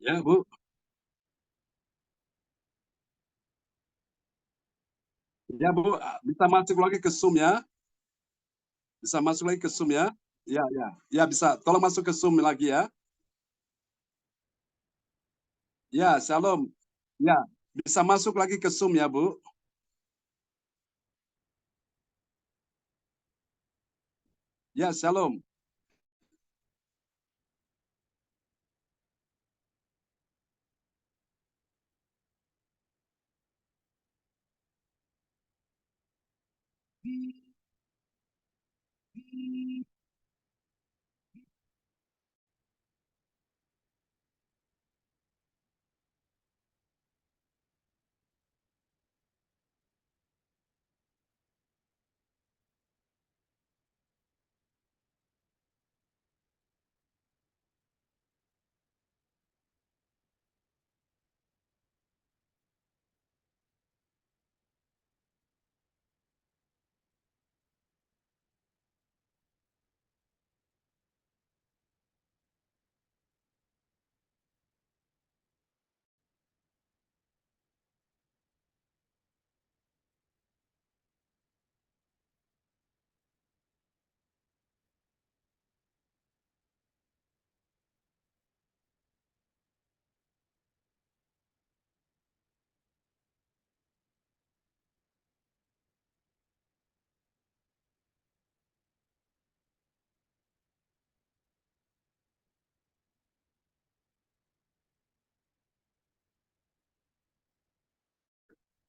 Ya, Bu. Ya, Bu. Bisa masuk lagi ke Zoom ya. Bisa masuk lagi ke Zoom ya. Ya, ya. Ya, bisa. Tolong masuk ke Zoom lagi ya. Ya, Shalom. Ya, bisa masuk lagi ke Zoom ya, Bu. Ya, Shalom.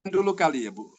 Dulu kali ya, Bu.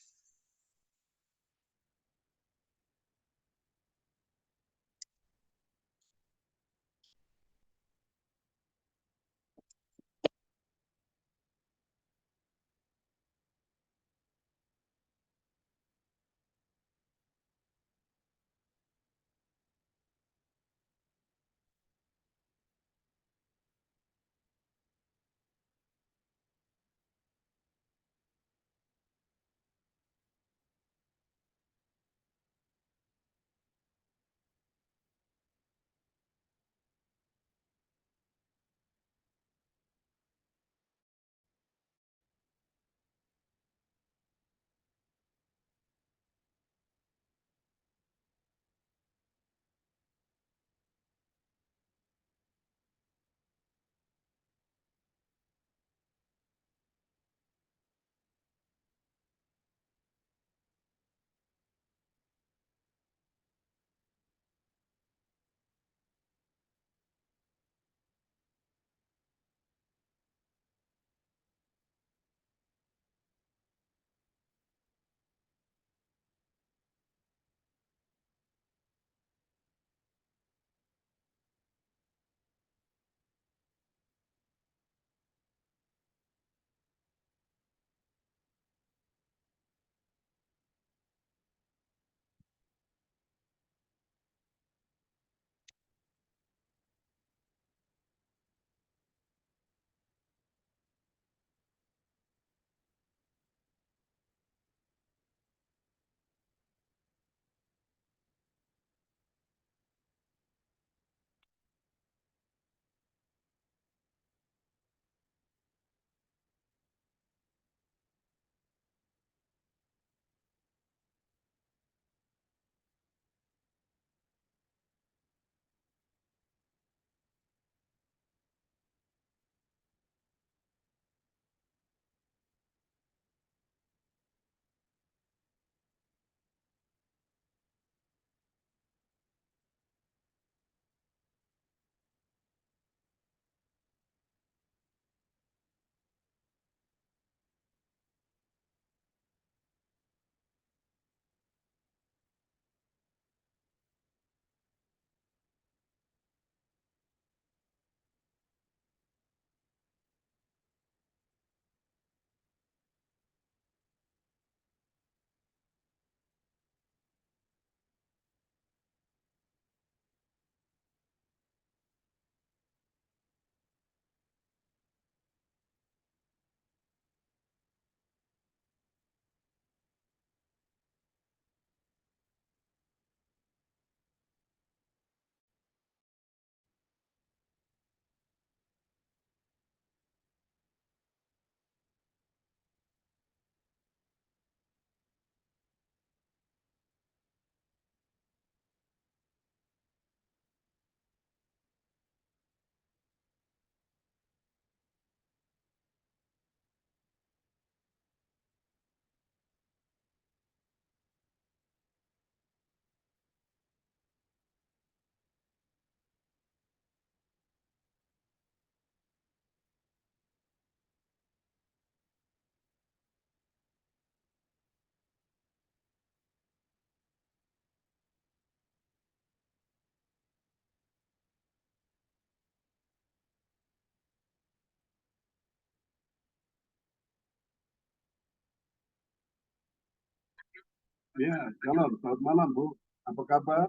Ya, shalom. Selamat malam, Bu. Apa kabar?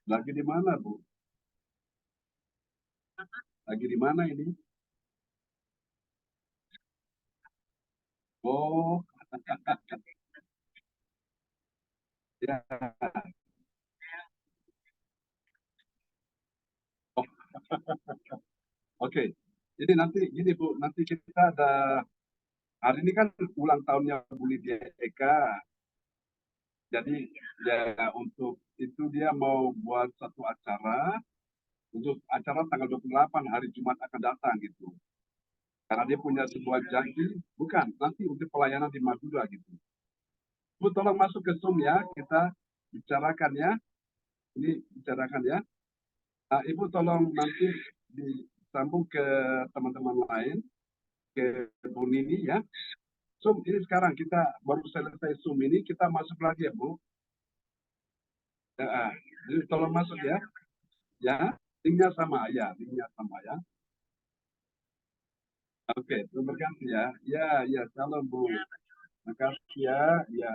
Lagi di mana, Bu? Lagi di mana ini? Oh, ya. Oh, oke. Jadi nanti gini, Bu. Nanti kita ada hari ini kan ulang tahunnya Bu Lydia Eka. Jadi ya untuk itu dia mau buat satu acara untuk acara tanggal 28 hari Jumat akan datang gitu. Karena dia punya sebuah janji, bukan nanti untuk pelayanan di Madura gitu. Bu tolong masuk ke Zoom ya, kita bicarakan ya. Ini bicarakan ya. Ibu tolong nanti disambung ke teman-teman lain, ke Bu Nini ya. Zoom ini sekarang kita baru selesai Zoom ini, kita masuk lagi ya Bu. Jadi tolong masuk ya. Ya, linknya sama ya, linknya sama ya. Oke, terima kasih ya. Ya, ya, salam Bu. Terima kasih ya. Ya.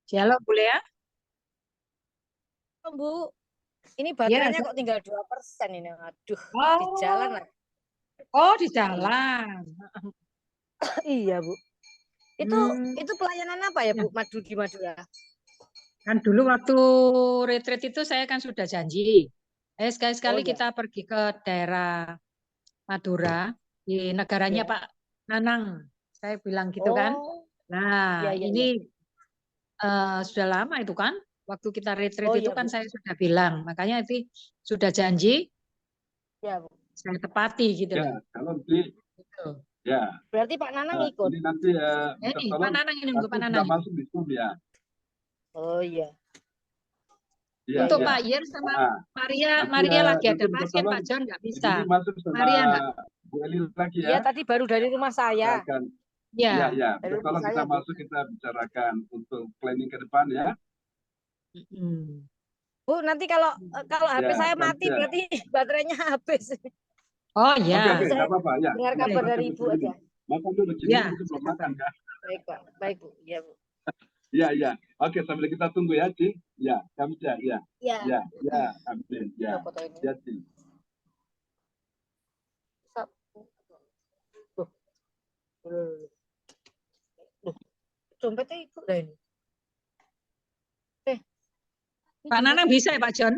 Halo, boleh ya? Bu, ini Ya, baterainya kok tinggal 2% ini. Aduh, di jalan lah. oh di jalan. Iya, Bu. Itu pelayanan apa ya, Ya. Bu? Madu di Madura. Kan dulu waktu retreat itu saya kan sudah janji. Sekali-sekali Oh, ya. kita pergi ke daerah Madura, di negaranya Ya. Pak Nanang. Saya bilang gitu kan. Oh, Nah, ya, ya, ini ya. sudah lama itu kan. Waktu kita retreat Oh, itu ya, kan Bu. saya sudah bilang. Makanya itu sudah janji, Ya, Bu. saya tepati gitu Ya, loh. kalau di Gitu. ya. Berarti Pak Nanang ikut. Ini nanti Ini Pak tolong Nanang ini, aku Pak sudah Nanang. masuk di Zoom ya. Oh, iya. Iya, Untuk iya. Pak Yer sama Maria, Nanti, Maria lagi ada nanti pasien, tolong Pak John nggak Ibu bisa. Nini masuk sama Maria nggak? Bu Eli lagi Iya, ya. tadi baru dari rumah saya. Kita akan Ya. ya, ya. Dari rumah Tolong kita saya, Bu. masuk, kita bicarakan untuk planning ke depan ya. Bu, nanti kalau HP Ya, saya mati ya. berarti baterainya habis. Oh Oke, ya. oke, nggak apa-apa ya. Dengar Kita kabar makan dari dulu Ibu ini. aja. Makan dulu, Cini Ya. itu belum makan kan? Baik, Pak. Baik, Bu. Iya, Bu. Iya, iya. Oke, sambil kita tunggu ya, Ci. Ya, kami ya, ya. Iya. Ya, ya, amin. Ya, Foto ini. ya, Ci. Loh, dompetnya Ibu lah ini. Pak Nanang bisa ya Pak John?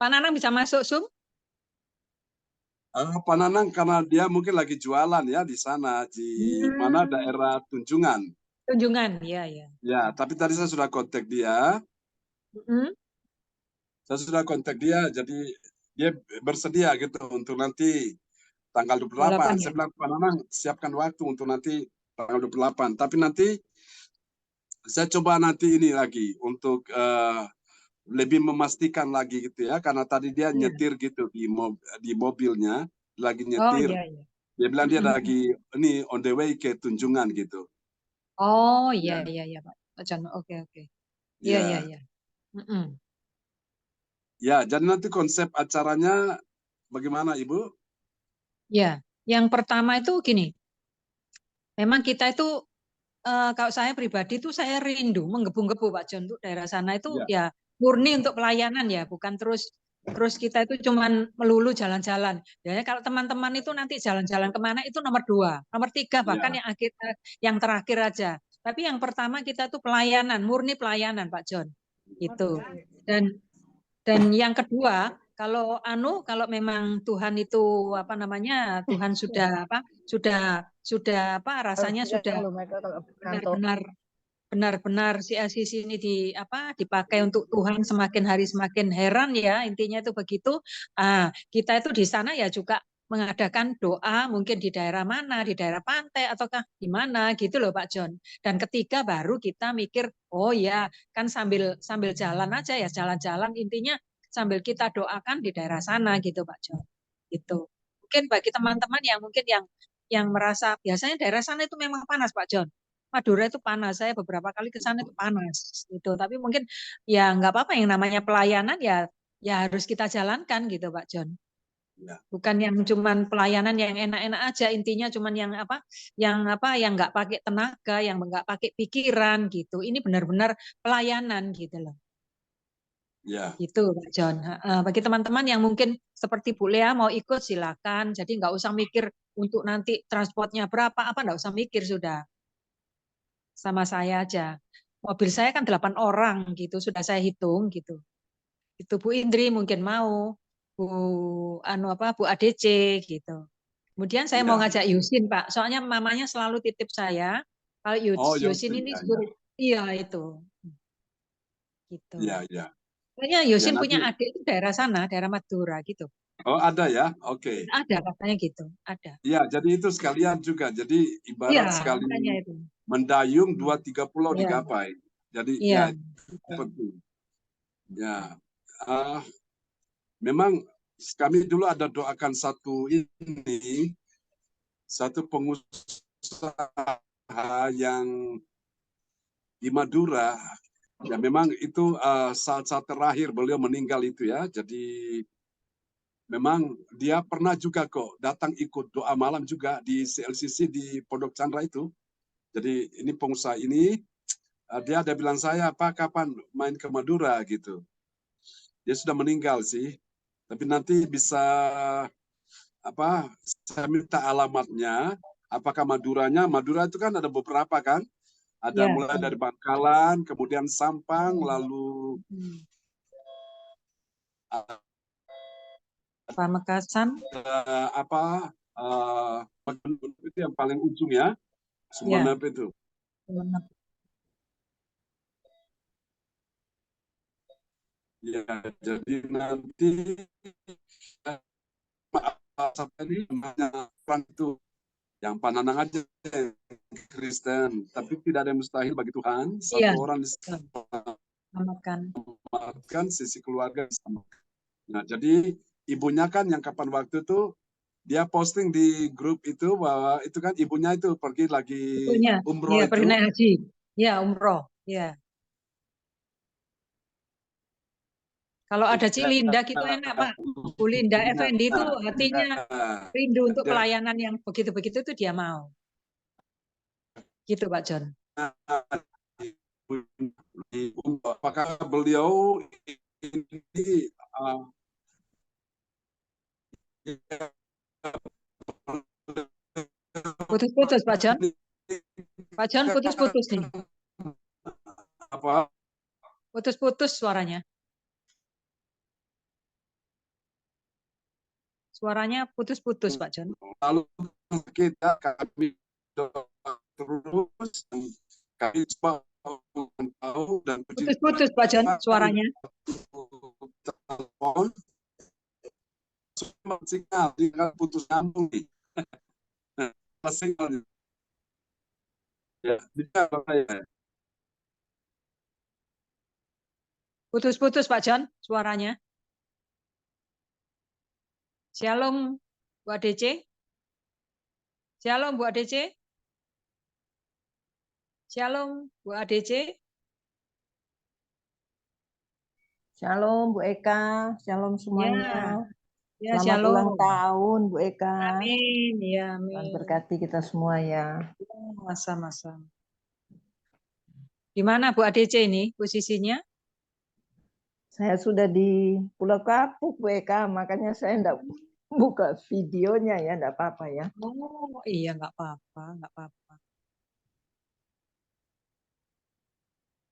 Pak Nanang bisa masuk Zoom? Pak Nanang karena dia mungkin lagi jualan ya di sana di mana daerah Tunjungan. Tunjungan, ya ya. Ya, tapi tadi saya sudah kontak dia. Saya sudah kontak dia, jadi dia bersedia gitu untuk nanti tanggal 28. 28 ya? Saya bilang, Pak Nanang, siapkan waktu untuk nanti tanggal 28. Tapi nanti saya coba nanti ini lagi untuk lebih memastikan lagi gitu ya, karena tadi dia nyetir gitu di mobilnya, lagi nyetir. Oh iya, iya. Dia bilang dia lagi ini on the way ke Tunjungan gitu. Oh iya, iya, iya Pak John. Oke, oke. Iya, iya, iya. Ya, jadi nanti konsep acaranya bagaimana Ibu? Ya, yang pertama itu gini, memang kita itu kalau saya pribadi itu saya rindu menggebu-gebu Pak John untuk daerah sana itu ya murni untuk pelayanan ya, bukan terus kita itu cuman melulu jalan-jalan. Ya kalau teman-teman itu nanti jalan-jalan kemana itu nomor 2, nomor 3 bahkan yang terakhir aja. Tapi yang pertama kita itu pelayanan, murni pelayanan Pak John. Itu. Dan yang kedua, kalau memang Tuhan itu apa namanya, Tuhan sudah rasanya sudah benar-benar si ini dipakai untuk Tuhan semakin hari semakin heran ya, intinya itu begitu. Kita itu di sana ya juga mengadakan doa mungkin di daerah mana, di daerah pantai ataukah di mana gitu loh Pak John. Dan ketiga baru kita mikir, oh ya kan sambil jalan aja ya, jalan-jalan intinya sambil kita doakan di daerah sana gitu Pak John. Gitu. Mungkin bagi teman-teman yang mungkin yang merasa biasanya daerah sana itu memang panas Pak John. Madura itu panas, saya beberapa kali ke sana itu panas gitu. Tapi mungkin ya nggak apa-apa, yang namanya pelayanan ya harus kita jalankan gitu Pak John. Bukan yang cuman pelayanan yang enak-enak aja, intinya cuman yang nggak pakai tenaga, yang nggak pakai pikiran gitu. Ini benar-benar pelayanan gitu loh. Ya. Gitu Pak John. Bagi teman-teman yang mungkin seperti Bu Lea mau ikut silakan. Jadi nggak usah mikir untuk nanti transportnya berapa, nggak usah mikir, sudah sama saya aja. Mobil saya kan 8 orang gitu, sudah saya hitung gitu. Itu Bu Indri mungkin mau, Bu ADC gitu. Kemudian saya mau ngajak Yusin Pak, soalnya mamanya selalu titip saya. Kalau Yusin ini iya itu. Gitu. Iya, iya. Kayaknya Yusin punya adik itu daerah sana, daerah Madura gitu. Oh ada ya, oke. Ada katanya gitu, ada. Iya, jadi itu sekalian juga. Jadi ibarat sekali mendayung 2-3 pulau digapai. Jadi ya penting. Ya, memang kami dulu ada doakan satu pengusaha yang di Madura. Ya memang itu saat-saat terakhir beliau meninggal itu ya. Jadi memang dia pernah juga kok datang ikut doa malam juga di CLCC di Pondok Chandra itu. Jadi ini pengusaha ini, dia ada bilang saya, Pak kapan main ke Madura gitu. Dia sudah meninggal sih, tapi nanti bisa saya minta alamatnya. Apakah Maduranya? Madura itu kan ada beberapa kan? Ada mulai dari Bangkalan, kemudian Sampang, lalu Pamekasan. Itu yang paling ujung ya, Sumeneb itu. Ya, jadi nanti ini orang itu yang Pak Nanang aja Kristen, tapi tidak ada yang mustahil bagi Tuhan. Satu orang diselamatkan, sisi keluarga sama. Nah, jadi ibunya kan yang kapan waktu itu dia posting di grup itu bahwa itu kan ibunya itu pergi lagi umroh itu. Pergi naik haji. Ya, umroh. Ya. Kalau ada Cilinda gitu enak Pak. Bu Linda Effendi itu hatinya rindu untuk pelayanan yang begitu-begitu itu dia mau. Gitu Pak John. Apakah beliau ini Putus-putus, Pak John. Pak John, putus-putus nih. Apa? Putus-putus suaranya. Suaranya putus-putus, Pak John. Lalu kami terus kami tahu dan Putus-putus, Pak John, suaranya. telepon sinyal tinggal putus nyambung nih. Sinyal. Ya, bisa ya. Putus-putus, Pak John, suaranya. Shalom, Bu ADC. Shalom, Bu ADC. Shalom, Bu ADC. Shalom Bu Eka, shalom semuanya. Ya, Selamat shalom. ulang tahun Bu Eka. Amin, ya, Tuhan amin. berkati kita semua ya. Masa-masa. Di mana Bu ADC ini posisinya? Saya sudah di Pulau Kapuk Bu Eka, makanya saya enggak buka videonya ya, enggak apa-apa ya. Oh, iya, nggak apa-apa, nggak apa-apa.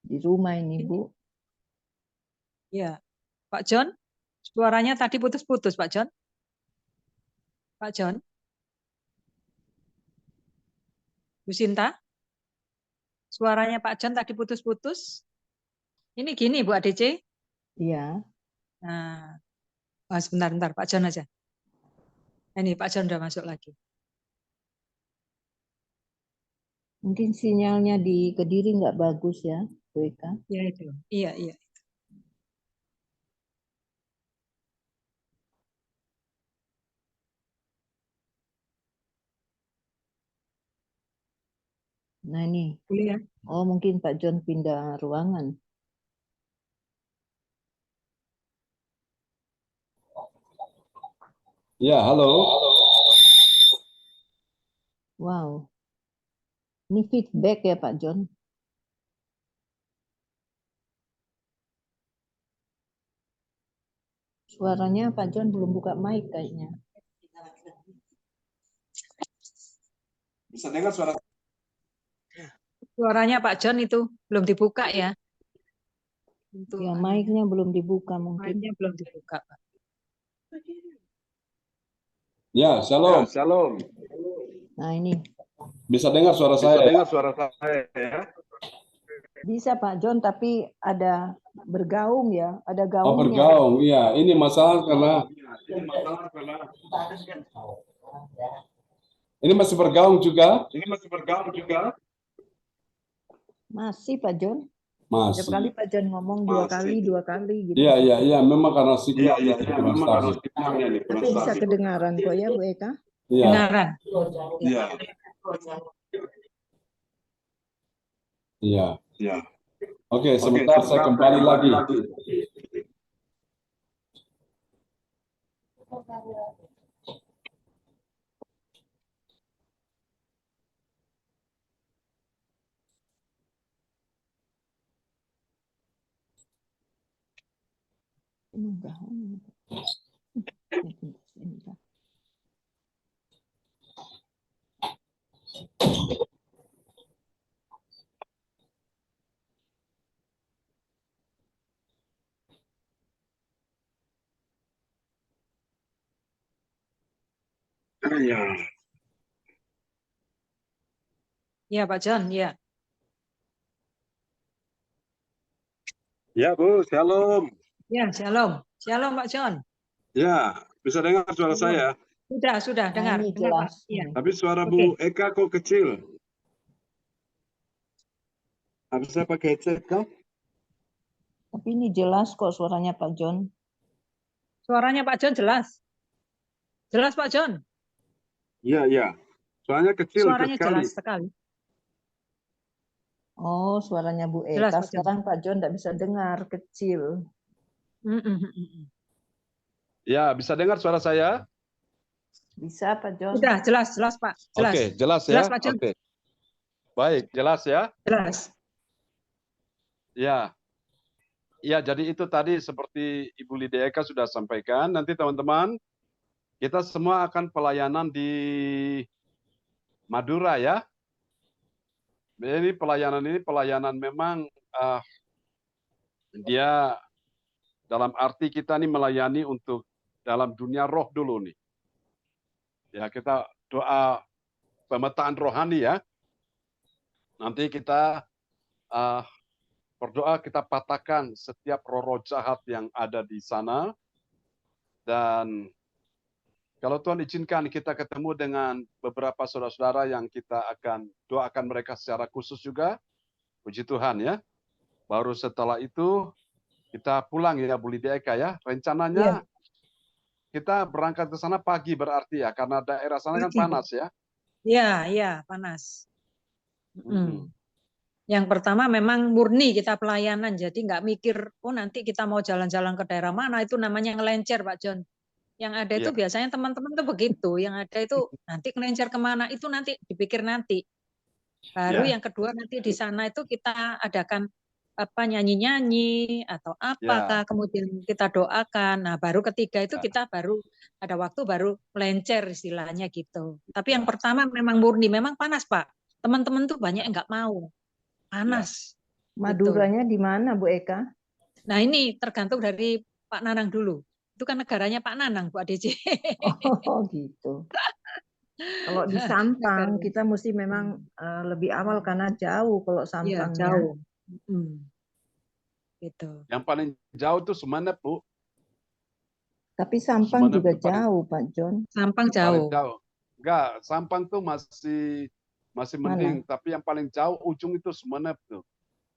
Di rumah ini Bu. Ya, Pak John, suaranya tadi putus-putus, Pak John. Pak John. Bu Sinta, suaranya Pak John tadi putus-putus. Ini gini, Bu ADC. Iya. Nah, sebentar, Pak John aja. Ini Pak John udah masuk lagi. Mungkin sinyalnya di Kediri enggak bagus ya Bu Eka. Ya itu, iya, iya. Nah ini. Boleh ya? Oh mungkin Pak John pindah ruangan. Ya, halo. Wow. Ini feedback ya Pak John. Suaranya Pak John belum buka mic kayaknya. Bisa dengar suara? Suaranya Pak John itu belum dibuka ya? Untuk Ya mic-nya belum dibuka mungkin. mic-nya belum dibuka, Pak. Ya, shalom. Ya, shalom. Nah ini. Bisa dengar suara saya? Bisa dengar suara saya ya? Bisa Pak John, tapi ada bergaung ya, ada Oh, gaungnya. bergaung, iya. Ini masalah karena ini masih bergaung juga. Ini masih bergaung juga. Masih Pak John. Masih. Setiap kali Pak John ngomong dua kali gitu. Iya. Memang karena signal. Memang karena signalnya nih. Tapi bisa kedengaran kok ya Bu Eka. Iya. Kedengaran. Iya. Iya. Iya. Oke, sebentar saya kembali lagi. Ya. Ya, Pak John, ya. Ya, Bu, shalom. Ya, shalom. Shalom, Pak John. Ya, bisa dengar suara saya? Sudah dengar. Ini Dengar, Pak. jelas. Iya. Tapi suara Bu Eka kok kecil? Harus saya pakai headset kah? Tapi ini jelas kok suaranya Pak John. Suaranya Pak John jelas. Jelas, Pak John. Iya. Soalnya kecil Suaranya sekali. jelas sekali. Oh, suaranya Bu Jelas, Eka. Pak John. Sekarang Pak John tidak bisa dengar, kecil. Ya, bisa dengar suara saya? Bisa Pak John. Sudah, jelas Pak. Jelas. Oke, jelas ya. Jelas, Pak John. Oke. Baik, jelas ya. Jelas. Ya. Ya, jadi itu tadi seperti Ibu Lydia Eka sudah sampaikan. Nanti teman-teman, kita semua akan pelayanan di Madura ya. Ini pelayanan memang dia dalam arti kita nih melayani untuk dalam dunia roh dulu nih. Ya, kita doa pemetaan rohani ya. Nanti kita berdoa, kita patahkan setiap roh-roh jahat yang ada di sana. Dan kalau Tuhan izinkan kita ketemu dengan beberapa saudara-saudara yang kita akan doakan mereka secara khusus juga. Puji Tuhan ya. Baru setelah itu kita pulang ya Bu Lydia Eka ya. Rencananya kita berangkat ke sana pagi berarti ya. Karena daerah sana kan panas ya. Iya, panas. Yang pertama memang murni kita pelayanan, jadi nggak mikir, oh nanti kita mau jalan-jalan ke daerah mana, itu namanya ngelencer Pak John. Yang ada itu biasanya teman-teman tuh begitu, yang ada itu nanti ngelencer kemana, itu nanti dipikir nanti. Baru yang kedua nanti di sana itu kita adakan apa nyanyi-nyanyi atau apakah, kemudian kita doakan. Nah baru ketiga itu kita baru ada waktu baru melencer istilahnya gitu. Tapi yang pertama memang murni, memang panas Pak. Teman-teman tuh banyak yang nggak mau. Panas. Maduranya di mana Bu Eka? Nah ini tergantung dari Pak Nanang dulu. Itu kan negaranya Pak Nanang, Bu ADC. Oh gitu. Kalau di Sampang kita mesti memang lebih awal karena jauh kalau Sampang. Iya, jauh. Gitu. Yang paling jauh tuh Sumeneb Bu. Tapi Sampang Sumeneb juga tuh paling, jauh Pak John. Sampang paling jauh. jauh. Enggak, Sampang tuh masih mending, tapi yang paling jauh ujung itu Sumeneb tuh.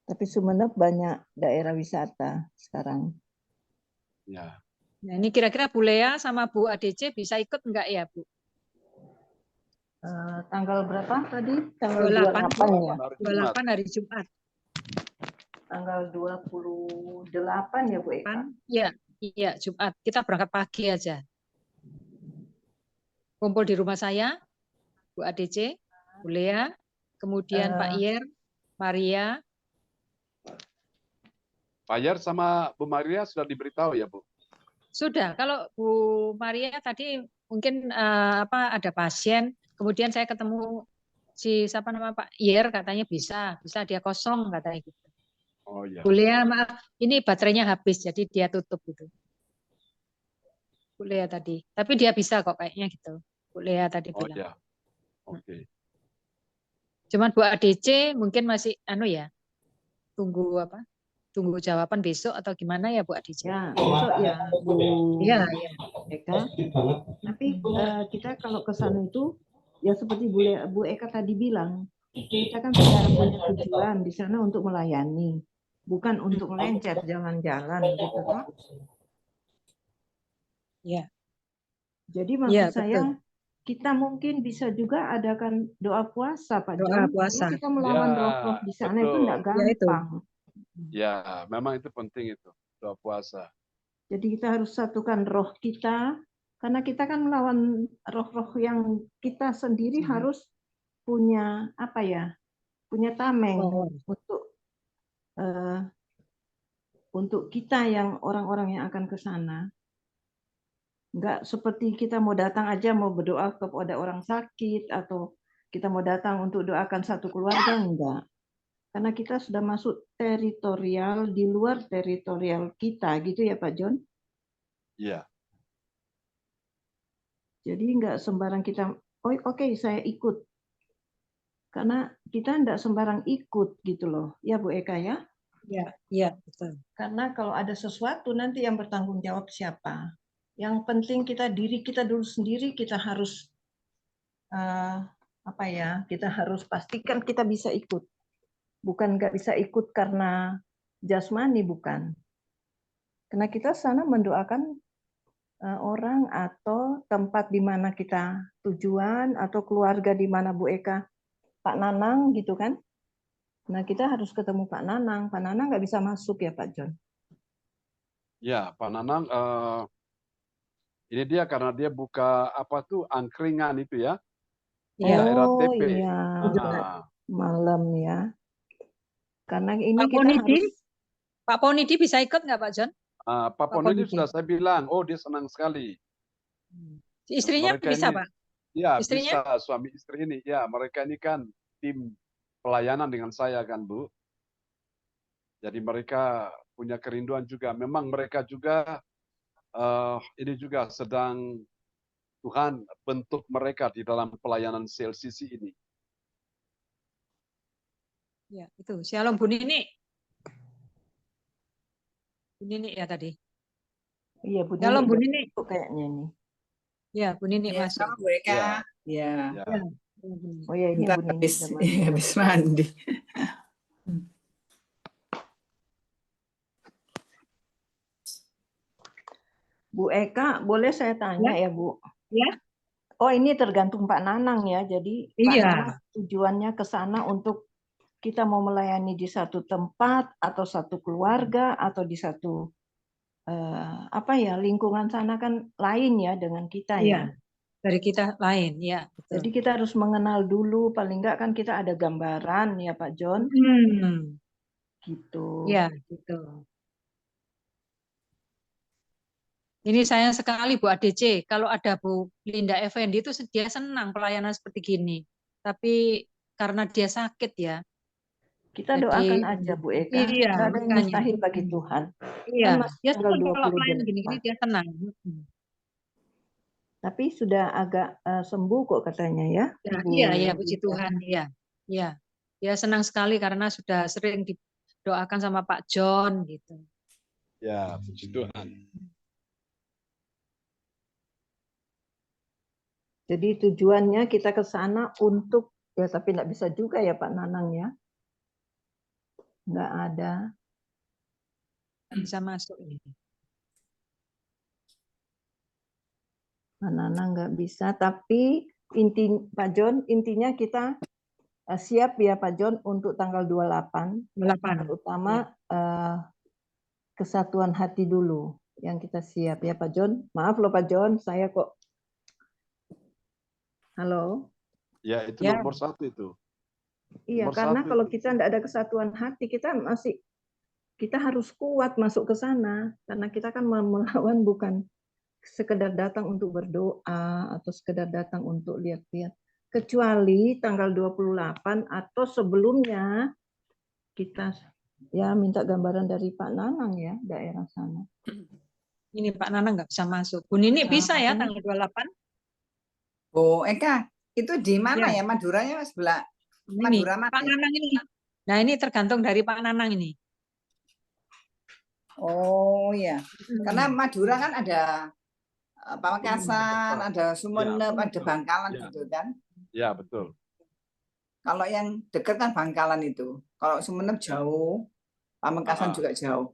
Tapi Sumeneb banyak daerah wisata sekarang. Ya. Nah, ini kira-kira Bu Lea sama Bu ADC bisa ikut enggak ya, Bu? Tanggal berapa tadi? Tanggal 28 ya. 28 hari Jumat. Tanggal 28 ya Bu Eka? Iya, Jumat. Kita berangkat pagi aja. Kumpul di rumah saya, Bu ADC, Bu Lea, kemudian Pak Iyer, Maria. Pak Iyer sama Bu Maria sudah diberitahu ya Bu? Sudah. Kalau Bu Maria tadi mungkin ada pasien, kemudian saya ketemu si siapa nama Pak Iyer katanya bisa dia kosong katanya gitu. Oh iya. Bu Lea, maaf, ini baterainya habis jadi dia tutup gitu. Bu Lea tadi, tapi dia bisa kok kayaknya gitu. Bu Lea tadi bilang. Oh iya. Oke. Cuman Bu ADC mungkin masih tunggu jawaban besok atau gimana ya Bu ADC? Ya, besok ya Bu Eka. Tapi kita kalau ke sana itu ya seperti Bu Eka tadi bilang, kita kan sudah punya tujuan di sana untuk melayani, bukan untuk melencet jalan-jalan gitu toh. Ya. Jadi maksud saya kita mungkin bisa juga adakan doa puasa Pak John. Puasa. Kita melawan roh-roh di sana itu enggak gampang. Ya, memang itu penting itu, doa puasa. Jadi kita harus satukan roh kita, karena kita kan melawan roh-roh yang kita sendiri harus punya punya tameng untuk kita yang orang-orang yang akan ke sana. Enggak seperti kita mau datang aja mau berdoa kepada orang sakit atau kita mau datang untuk doakan satu keluarga, enggak. Karena kita sudah masuk teritorial di luar teritorial kita, gitu ya Pak John? Iya. Jadi enggak sembarang kita, oke, saya ikut. Karena kita enggak sembarang ikut gitu loh. Ya Bu Eka ya? Iya, betul. Karena kalau ada sesuatu nanti yang bertanggung jawab siapa? Yang penting diri kita dulu sendiri kita harus kita harus pastikan kita bisa ikut. Bukan nggak bisa ikut karena jasmani, bukan. Karena kita sana mendoakan orang atau tempat di mana kita tujuan atau keluarga di mana Bu Eka, Pak Nanang gitu kan. Nah kita harus ketemu Pak Nanang. Pak Nanang nggak bisa masuk ya Pak John? Ya Pak Nanang, ini dia karena dia buka angkringan itu ya. Daerah TP. Iya. Malam ya. Karena ini Pak kita Ponidi, harus... Pak Ponidi bisa ikut nggak Pak John? Pak Ponidi sudah saya bilang, dia senang sekali. Istrinya Mereka bisa ini, Pak? Ya, Istrinya? bisa suami istri ini. Ya, mereka ini kan tim pelayanan dengan saya kan, Bu. Jadi mereka punya kerinduan juga. Memang mereka juga ini juga sedang Tuhan bentuk mereka di dalam pelayanan CLCC ini. Ya, itu. Shalom Bu Nini. Bu Nini ya tadi. Iya, Bu Shalom Bu Nini Nini. kayaknya ini. Ya, Bu Nini Ya, masuk. sama Bu Eka. Ya, Ya. ya. Ya. Oh ya, ini Bentar Bu Nini habis, udah masuk. habis mandi. Bu Eka, boleh saya tanya ya, Bu? Ya. Oh, ini tergantung Pak Nanang ya. Jadi Pak Iya. Nanang tujuannya ke sana untuk kita mau melayani di satu tempat atau satu keluarga atau di satu apa ya, lingkungan sana kan lain ya dengan kita ya. Iya. Dari kita lain, ya. Betul. Jadi kita harus mengenal dulu, paling enggak kan kita ada gambaran ya Pak John. Gitu. Ya, gitu. Ini sayang sekali Bu ADC, kalau ada Bu Linda Effendi itu dia senang pelayanan seperti gini. Tapi karena dia sakit ya. Kita Jadi, doakan aja Bu Eka. iya, Nggak ada yang makanya. mustahil bagi Tuhan. Iya, Kan masih dia tanggal senang kalau pelayanan 28. gini-gini dia tenang. Tapi sudah agak sembuh kok katanya ya. Ya, Ibu iya, ya, puji Linda. Tuhan, iya. Iya. Dia senang sekali karena sudah sering didoakan sama Pak John gitu. Ya, puji Tuhan. Jadi tujuannya kita ke sana untuk, ya tapi nggak bisa juga ya Pak Nanang ya. Nggak ada. Bisa masuk ini. Pak Nanang nggak bisa, tapi Pak John, intinya kita siap ya Pak John untuk tanggal 28. 8. Terutama kesatuan hati dulu yang kita siap ya Pak John. Maaf loh Pak John, saya kok. Halo. Ya, itu Ya. nomor satu itu. Iya, Nomor karena satu kalau itu. kita tidak ada kesatuan hati, kita harus kuat masuk ke sana. Karena kita kan melawan bukan sekedar datang untuk berdoa atau sekedar datang untuk lihat-lihat. Kecuali tanggal 28 atau sebelumnya kita ya minta gambaran dari Pak Nanang ya, daerah sana. Ini Pak Nana nggak bisa masuk. Bu Nini bisa ya tanggal 28? Bu Eka, itu di mana Ya. ya? Maduranya sebelah Ini Madura mana? Pak Nanang ini. Nah, ini tergantung dari Pak Nanang ini. Oh ya, karena Madura kan ada Pamekasan, ada Sumeneb, Ya, ada Bangkalan ya. gitu kan. Ya, betul. Kalau yang dekat kan Bangkalan itu. Kalau Sumeneb jauh, Pamekasan juga jauh.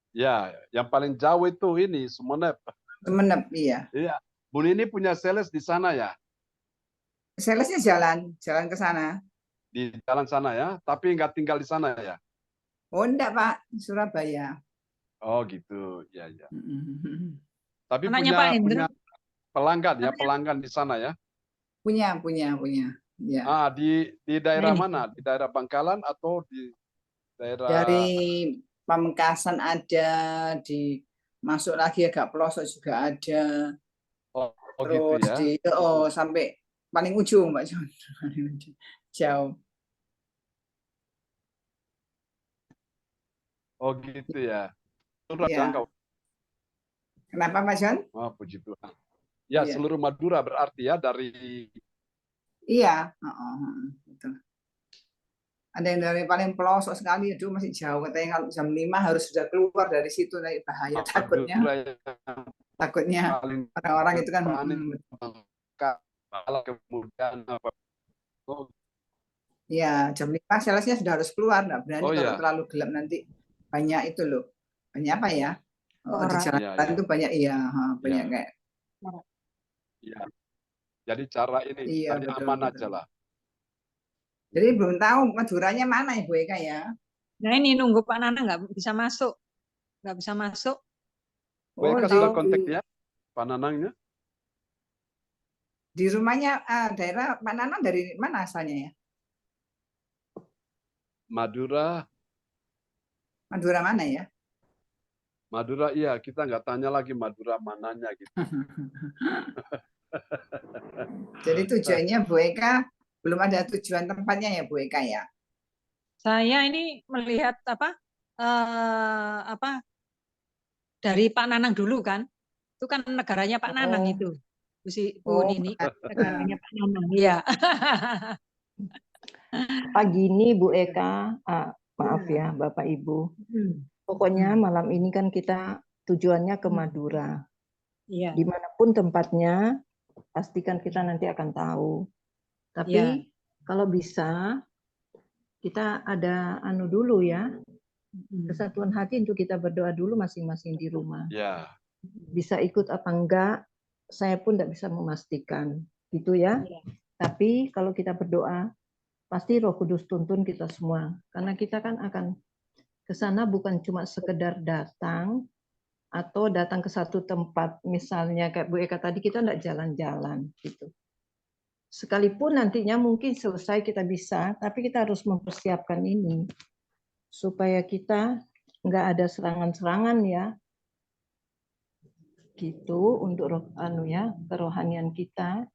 Ya, yang paling jauh itu ini Sumeneb. Sumeneb, iya. Iya. Bu Nini punya sales di sana ya? Salesnya jalan ke sana. Di jalan sana ya, tapi nggak tinggal di sana ya? Oh enggak Pak, Surabaya. Oh gitu, ya ya. Tapi Anaknya Pak Hendra. punya pelanggan ya, pelanggan di sana ya? Punya. Ya. Di daerah Nah, ini. mana? Di daerah Bangkalan atau di daerah? Dari Pamekasan ada, masuk lagi agak pelosok juga ada. Oh Terus gitu ya? sampai paling ujung Pak John. Jauh. Oh gitu ya. Seluruh Ya. jangkau. Kenapa Pak John? Oh puji Tuhan. Ya Iya. seluruh Madura berarti ya dari. Iya. Betul. Ada yang dari paling pelosok sekali, aduh masih jauh. Katanya kalau jam 5 harus sudah keluar dari situ, naik bahaya takutnya. Takutnya orang-orang itu kan. Kalau kemudian apa? Ya, jam 5 salesnya sudah harus keluar, nggak berani kalau Ya. terlalu gelap nanti banyak itu loh. Banyak apa ya? Di jalan itu banyak banyak kayak. Iya. Jadi cara ini Iya, cari betul, aman betul. aja lah. Jadi belum tahu Maduranya mana Ibu Eka ya? Nah ini nunggu Pak Nana nggak bisa masuk. Nggak bisa masuk. Bu Eka sudah kontak ya Pak Nanangnya? Di rumahnya daerah Pak Nanang dari mana asalnya ya? Madura. Madura mana ya? Madura iya, kita nggak tanya lagi Madura mananya gitu. Jadi tujuannya Bu Eka belum ada tujuan tempatnya ya Bu Eka ya? Saya ini melihat dari Pak Nanang dulu kan. Itu kan negaranya Pak Nanang itu. Bu Nini, negaranya Pak Nanang. Iya. Pagi ini Bu Eka, maaf ya Bapak Ibu. Pokoknya malam ini kan kita tujuannya ke Madura. Iya. Dimanapun tempatnya, pastikan kita nanti akan tahu. Tapi kalau bisa, kita ada dulu ya, kesatuan hati untuk kita berdoa dulu masing-masing di rumah. Ya. Bisa ikut apa enggak, saya pun tidak bisa memastikan, gitu ya. Tapi kalau kita berdoa, pasti Roh Kudus tuntun kita semua. Karena kita kan akan ke sana bukan cuma sekedar datang, atau datang ke satu tempat, misalnya kayak Bu Eka tadi, kita tidak jalan-jalan gitu. Sekalipun nantinya mungkin selesai kita bisa, tapi kita harus mempersiapkan ini supaya kita nggak ada serangan-serangan ya, gitu untuk kerohanian kita.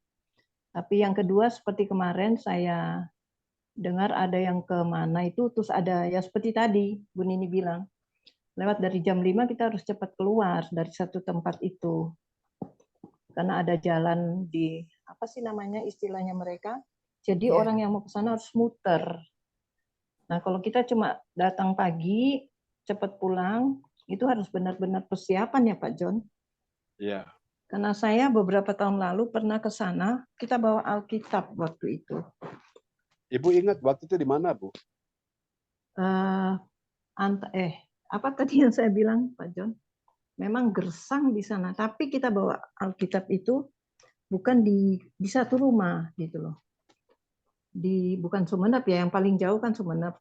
Tapi yang kedua seperti kemarin saya dengar ada yang ke mana itu, terus ada ya seperti tadi Bu Nini bilang, lewat dari jam 5 kita harus cepat keluar dari satu tempat itu. Karena ada jalan di, apa sih namanya istilahnya mereka, jadi orang yang mau ke sana harus muter. Nah kalau kita cuma datang pagi, cepat pulang, itu harus benar-benar persiapan ya Pak John. Iya. Karena saya beberapa tahun lalu pernah ke sana, kita bawa Alkitab waktu itu. Ibu ingat waktu itu di mana, Bu? Apa tadi yang saya bilang, Pak John? Memang gersang di sana, tapi kita bawa Alkitab itu bukan di satu rumah gitu loh. Bukan Sumeneb ya, yang paling jauh kan Sumeneb.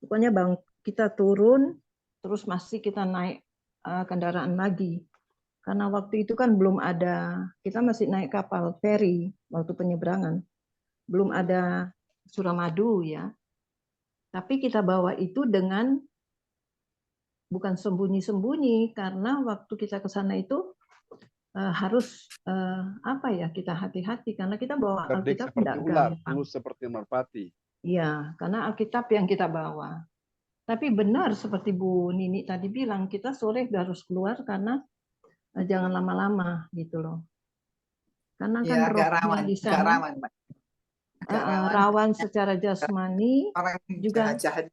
Pokoknya kita turun, terus masih kita naik kendaraan lagi. Karena waktu itu kan belum ada, kita masih naik kapal feri waktu penyeberangan. Belum ada Suramadu ya. Tapi kita bawa itu dengan bukan sembunyi-sembunyi, karena waktu kita ke sana itu harus kita hati-hati karena kita bawa Alkitab tidak gampang. Seperti merpati. Iya, karena Alkitab yang kita bawa. Tapi benar seperti Bu Nini tadi bilang, kita sore harus keluar karena jangan lama-lama gitu loh. Karena kan rohnya di sana rawan secara jasmani, orang juga jahat.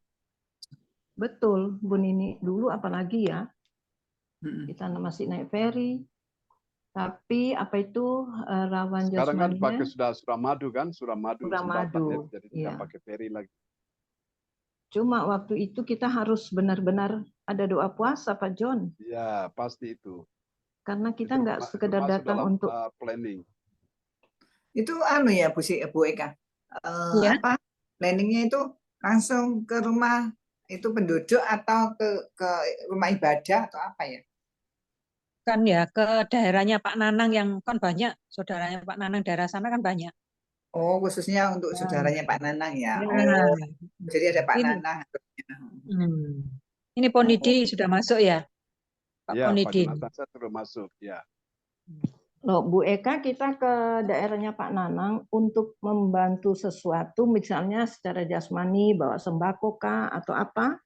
Betul, Bu Nini dulu apalagi ya, kita masih naik feri, tapi apa itu rawan jasmaninya. Sekarang kan pakai sudah Suramadu kan, Suramadu. Jadi tidak pakai feri lagi. Cuma waktu itu kita harus benar-benar ada doa puasa Pak John. Iya, pasti itu. Karena kita nggak sekedar datang untuk planning. Itu ya Bu Eka. Planningnya itu langsung ke rumah itu penduduk atau ke rumah ibadah atau apa ya? Kan ya ke daerahnya Pak Nanang yang kan banyak, saudaranya Pak Nanang daerah sana kan banyak. Oh, khususnya untuk saudaranya Pak Nanang ya. Oh, jadi ada Pak Nanang. Ini Ponidi sudah masuk ya? Pak Ponidi. Pak Nanang sudah masuk ya. Loh, Bu Eka, kita ke daerahnya Pak Nanang untuk membantu sesuatu, misalnya secara jasmani, bawa sembako kah, atau apa?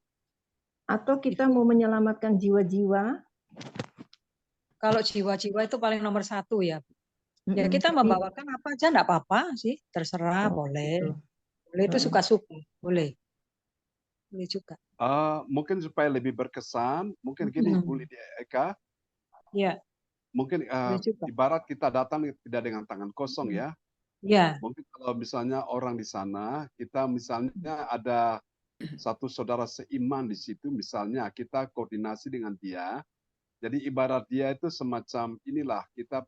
Atau kita mau menyelamatkan jiwa-jiwa? Kalau jiwa-jiwa itu paling nomor 1 ya. Ya kita membawakan apa aja, enggak apa-apa sih, terserah, boleh. Gitu. Boleh itu suka-suka, boleh. Boleh juga. Mungkin supaya lebih berkesan, mungkin gini, Bu Lydia Eka. Ya. Mungkin ibarat kita datang tidak dengan tangan kosong ya. Ya. Mungkin kalau misalnya orang di sana, kita misalnya ada satu saudara seiman di situ, misalnya kita koordinasi dengan dia. Jadi ibarat dia itu semacam inilah, kita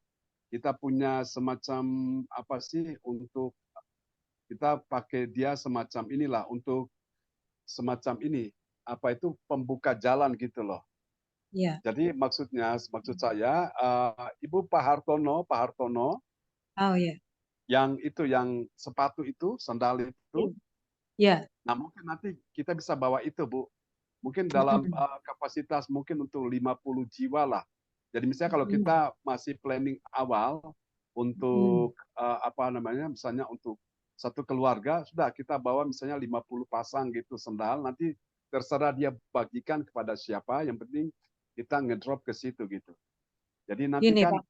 punya semacam apa sih untuk kita pakai dia semacam inilah untuk semacam ini, apa itu pembuka jalan gitu loh. Ya. Jadi maksud saya, Ibu Pak Hartono, oh ya, yang sepatu itu, sandal itu, ya. Nah mungkin nanti kita bisa bawa itu Bu, mungkin dalam kapasitas mungkin untuk 50 jiwa lah. Jadi misalnya kalau kita masih planning awal, untuk apa namanya, misalnya untuk satu keluarga, sudah kita bawa misalnya 50 pasang gitu sendal, nanti terserah dia bagikan kepada siapa, yang penting kita ngedrop ke situ gitu. Jadi nanti Gini, kan, Pak.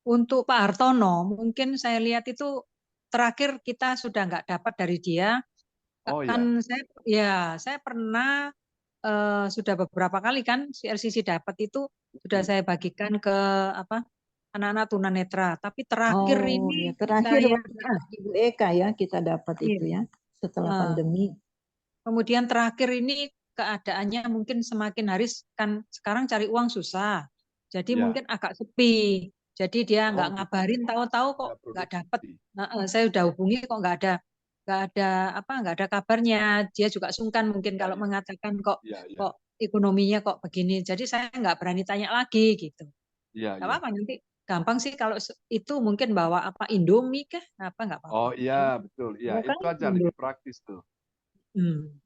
Untuk Pak Hartono, mungkin saya lihat itu terakhir kita sudah nggak dapat dari dia. oh ya, Kan saya pernah sudah beberapa kali kan CRCC dapat itu sudah saya bagikan ke apa anak-anak tunanetra. Tapi terakhir Oh, ini ya terakhir saya waktu Ibu Eka ya kita dapat iya. itu ya setelah Eh, pandemi. Kemudian terakhir ini keadaannya mungkin semakin hari kan sekarang cari uang susah. Jadi ya. mungkin agak sepi. Jadi dia Oh nggak gitu, ngabarin, tahu-tahu kok nggak nggak dapat. produksi. Saya udah hubungi kok nggak ada kabarnya. Dia juga sungkan mungkin Ya, kalau ya, mengatakan kok ya, ya, kok ekonominya kok begini. Jadi saya nggak berani tanya lagi gitu. ya, Nggak ya. apa-apa nanti gampang sih kalau itu mungkin bawa apa Indomie kah? Apa nggak apa-apa. Oh iya, betul. Ya Iya, kan itu aja lebih Indomie. praktis tuh. Hmm.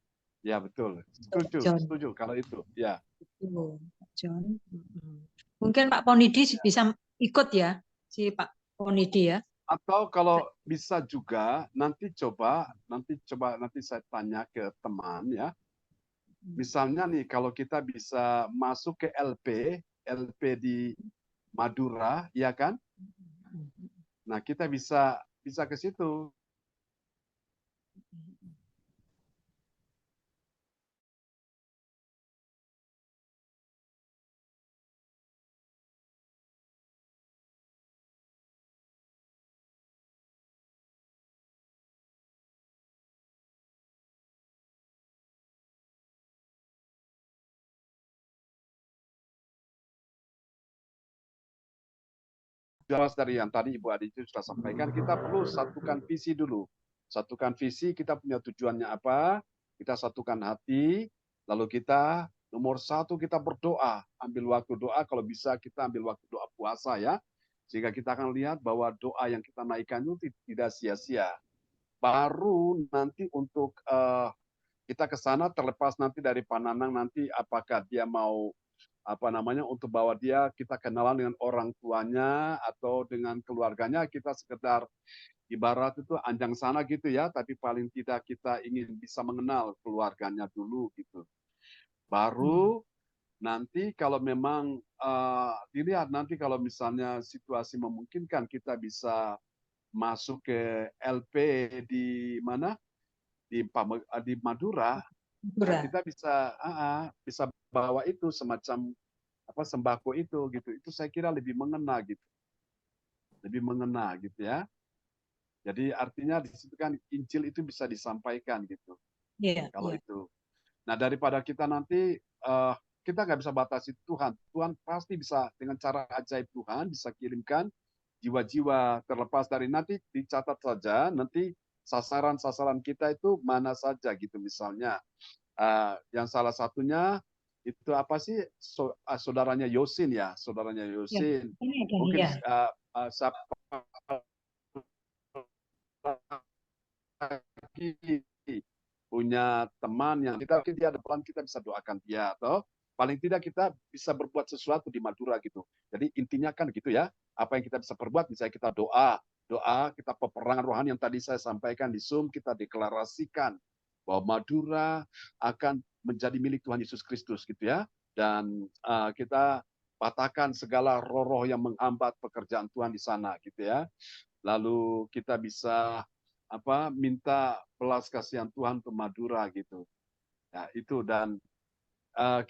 Ya, betul. Setuju, John. setuju kalau itu. Ya. Oh, John. Mungkin Pak Ponidi bisa ikut ya, si Pak Ponidi ya. Atau kalau bisa juga nanti saya tanya ke teman ya. Misalnya nih kalau kita bisa masuk ke LP di Madura, ya kan? Nah, kita bisa ke situ. Jelas dari yang tadi Ibu Adi itu sudah sampaikan, kita perlu satukan visi dulu. Satukan visi, kita punya tujuannya apa, kita satukan hati, lalu kita nomor satu kita berdoa, ambil waktu doa, kalau bisa kita ambil waktu doa puasa ya, sehingga kita akan lihat bahwa doa yang kita naikkan itu tidak sia-sia. Baru nanti untuk kita ke sana terlepas nanti dari Pananang nanti apakah dia mau apa namanya untuk bawa dia kita kenalan dengan orang tuanya atau dengan keluarganya, kita sekedar ibarat itu anjang sana gitu ya, tapi paling tidak kita ingin bisa mengenal keluarganya dulu gitu. Baru nanti kalau memang dilihat nanti kalau misalnya situasi memungkinkan kita bisa masuk ke LP di mana di Madura. Nah, kita bisa bawa itu semacam apa sembako itu gitu. Itu saya kira lebih mengena gitu. Lebih mengena gitu ya. Jadi artinya di situ kan Injil itu bisa disampaikan gitu. Iya, Kalau iya. itu. Nah, daripada kita nanti kita nggak bisa batasi Tuhan. Tuhan pasti bisa dengan cara ajaib Tuhan bisa kirimkan jiwa-jiwa, terlepas dari nanti dicatat saja nanti sasaran-sasaran kita itu mana saja gitu misalnya. Yang salah satunya itu apa sih saudaranya Yosin ya, saudaranya Ya, Yosin. ini ada Mungkin dia. siapa lagi punya teman yang kita mungkin dia ada pelan kita bisa doakan dia atau paling tidak kita bisa berbuat sesuatu di Madura gitu. Jadi intinya kan gitu ya. Apa yang kita bisa perbuat misalnya kita doa, kita peperangan rohani yang tadi saya sampaikan di Zoom, kita deklarasikan bahwa Madura akan menjadi milik Tuhan Yesus Kristus gitu ya. Dan kita patahkan segala roh-roh yang menghambat pekerjaan Tuhan di sana gitu ya. Lalu kita bisa minta belas kasihan Tuhan untuk Madura gitu. Ya, itu dan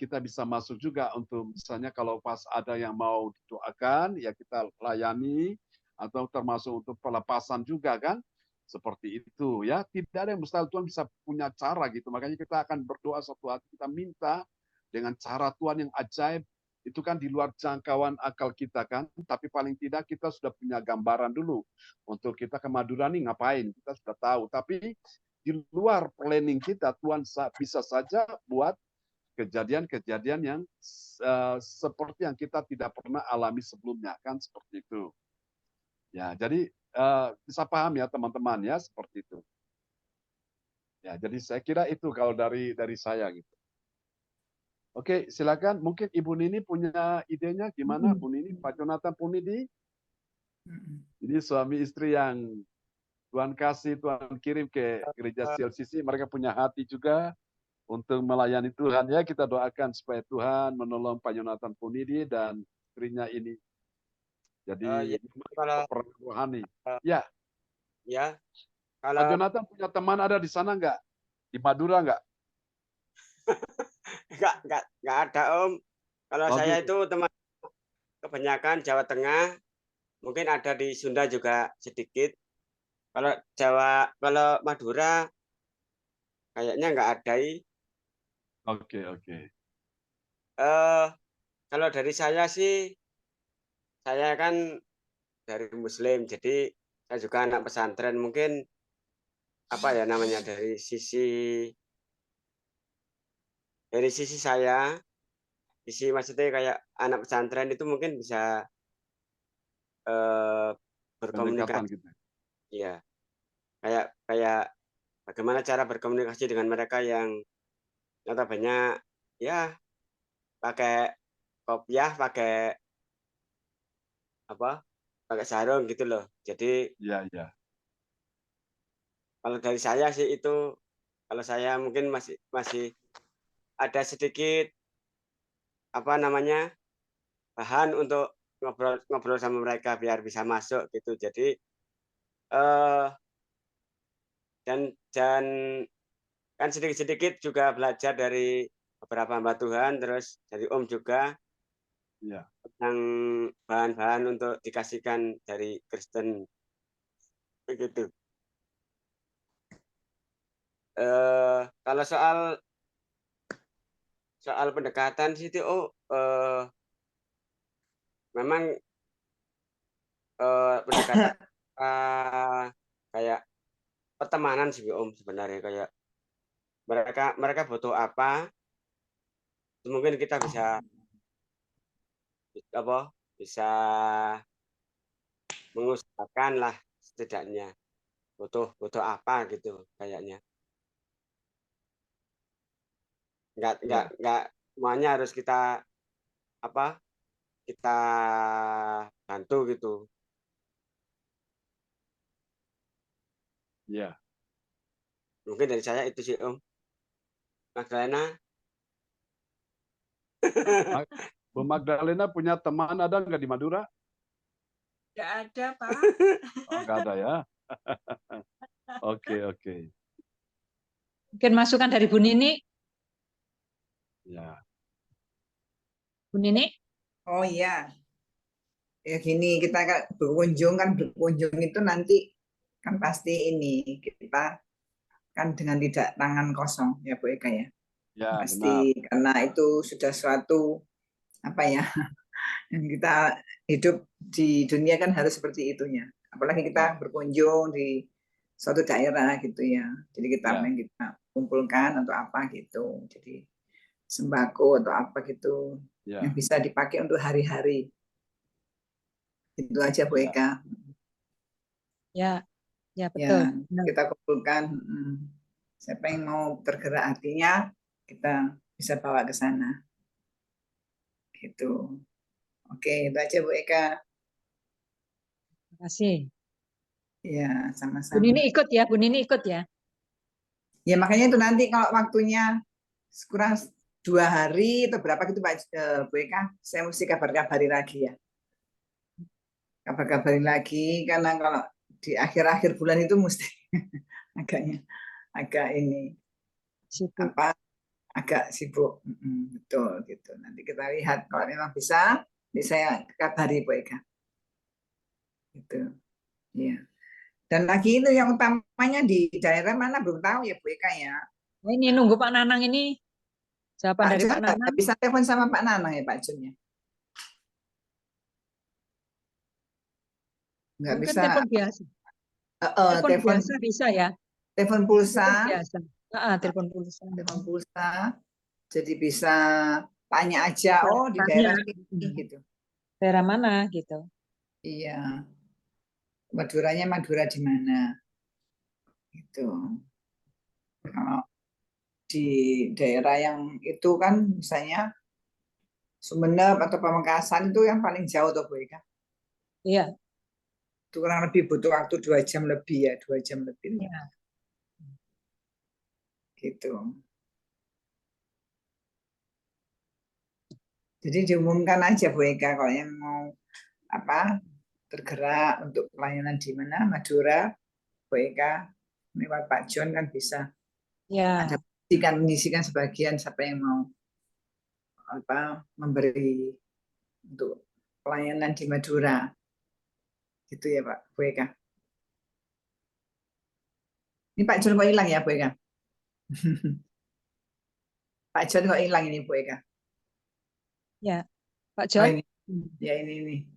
kita bisa masuk juga untuk misalnya kalau pas ada yang mau didoakan ya kita layani atau termasuk untuk pelepasan juga kan seperti itu ya, tidak ada yang mustahil. Tuhan bisa punya cara gitu, makanya kita akan berdoa suatu hati, kita minta dengan cara Tuhan yang ajaib. Itu kan di luar jangkauan akal kita kan, tapi paling tidak kita sudah punya gambaran dulu untuk kita ke Madura nih ngapain, kita sudah tahu. Tapi di luar planning kita, Tuhan bisa saja buat kejadian-kejadian yang seperti yang kita tidak pernah alami sebelumnya kan seperti itu. Ya, jadi bisa paham ya teman-teman ya seperti itu. Ya, jadi saya kira itu kalau dari saya gitu. Oke, silakan. Mungkin Ibu Nini punya idenya gimana, Bu Nini? Pak Jonathan Punidi? Jadi suami istri yang Tuhan kasih, Tuhan kirim ke gereja CLCC, mereka punya hati juga untuk melayani Tuhan. Ya, kita doakan supaya Tuhan menolong Pak Yonatan Punidi dan istrinya ini. Jadi kalau peperangan rohani. Ya, ya Pak kalau Yonatan punya teman ada di sana nggak? Di Madura nggak? nggak ada Om. Kalau Oh, saya gitu. itu teman kebanyakan Jawa Tengah, mungkin ada di Sunda juga sedikit. Kalau Madura kayaknya nggak ada. Oke. Kalau dari saya sih, saya kan dari Muslim, jadi saya juga anak pesantren. Mungkin apa ya namanya dari sisi saya, sisi maksudnya kayak anak pesantren itu mungkin bisa Pendekatan berkomunikasi. gitu. Ya, kayak bagaimana cara berkomunikasi dengan mereka yang notabene ya pakai kopiah, pakai apa? Pakai sarung gitu loh. Jadi Iya. kalau dari saya sih itu, kalau saya mungkin masih ada sedikit apa namanya bahan untuk ngobrol sama mereka biar bisa masuk gitu. Jadi eh, dan kan sedikit-sedikit juga belajar dari beberapa hamba Tuhan, terus dari Om juga Iya. tentang bahan-bahan untuk dikasihkan dari Kristen begitu. Kalau soal pendekatan sih itu memang pendekatan kayak pertemanan sih Om sebenarnya, kayak mereka butuh apa, mungkin kita bisa mengusahakan lah setidaknya butuh apa gitu kayaknya. Nggak semuanya harus kita bantu gitu. Iya. Mungkin dari saya itu sih Om. Magdalena. Bu Magdalena punya teman ada nggak di Madura? Nggak ada, Pak. Oh, nggak ada ya. Oke. Mungkin masukan dari Bu Nini. Ya. Bu Nini. Oh iya. Ya gini, kita berkunjung itu nanti kan pasti ini kita kan dengan tidak tangan kosong ya Bu Eka ya. Ya, Pasti benar. karena itu sudah suatu apa ya yang kita hidup di dunia kan harus seperti itunya. Apalagi kita berkunjung di suatu daerah gitu ya. Jadi kita kumpulkan atau apa gitu. Jadi sembako atau apa gitu yang bisa dipakai untuk hari-hari. Itu aja Bu Eka. Ya betul. Ya, kita kumpulkan. Siapa yang mau tergerak hatinya, kita bisa bawa ke sana. Gitu. Oke, itu aja Bu Eka. Terima kasih. Ya, Bu sama-sama. Nini ikut ya, Bu Nini ikut ya. Ya makanya itu nanti kalau waktunya kurang 2 hari atau berapa gitu Pak Bu Eka, saya mesti kabar-kabari lagi ya. Kabar-kabari lagi karena kalau di akhir-akhir bulan itu mesti agak ini sibuk. Agak sibuk. Betul gitu. Nanti kita lihat kalau memang bisa, saya kabari Bu Eka. Gitu. Iya. Dan lagi itu yang utamanya di daerah mana belum tahu ya Bu Eka ya. Ini nunggu Pak Nanang ini. Jawaban dari Pak Nanang. Bisa telepon sama Pak Nanang ya Pak Jun ya. Nggak mungkin bisa. Telepon biasa. Telepon biasa bisa ya. Telepon pulsa. Telepon biasa. Telepon pulsa. Telepon pulsa. Jadi bisa tanya aja, oh di daerah ini gitu. Daerah mana gitu. Iya. Maduranya Madura di mana? Gitu. Kalau di daerah yang itu kan misalnya Sumeneb atau Pamekasan itu yang paling jauh tuh Bu Eka. Iya. Itu kurang lebih butuh waktu 2 jam lebih ya, 2 jam lebih. Ya. Gitu. Jadi diumumkan aja Bu Eka kalau yang mau tergerak untuk pelayanan di mana Madura, Bu Eka lewat Pak John kan bisa. Ya. Ada mengisikan sebagian siapa yang mau memberi untuk pelayanan di Madura. Gitu ya Pak Bu Eka. Ini Pak John kok hilang ya Bu Eka? Pak John kok hilang ini Bu Eka? Ya, Pak Oh, John. ini. Ya ini.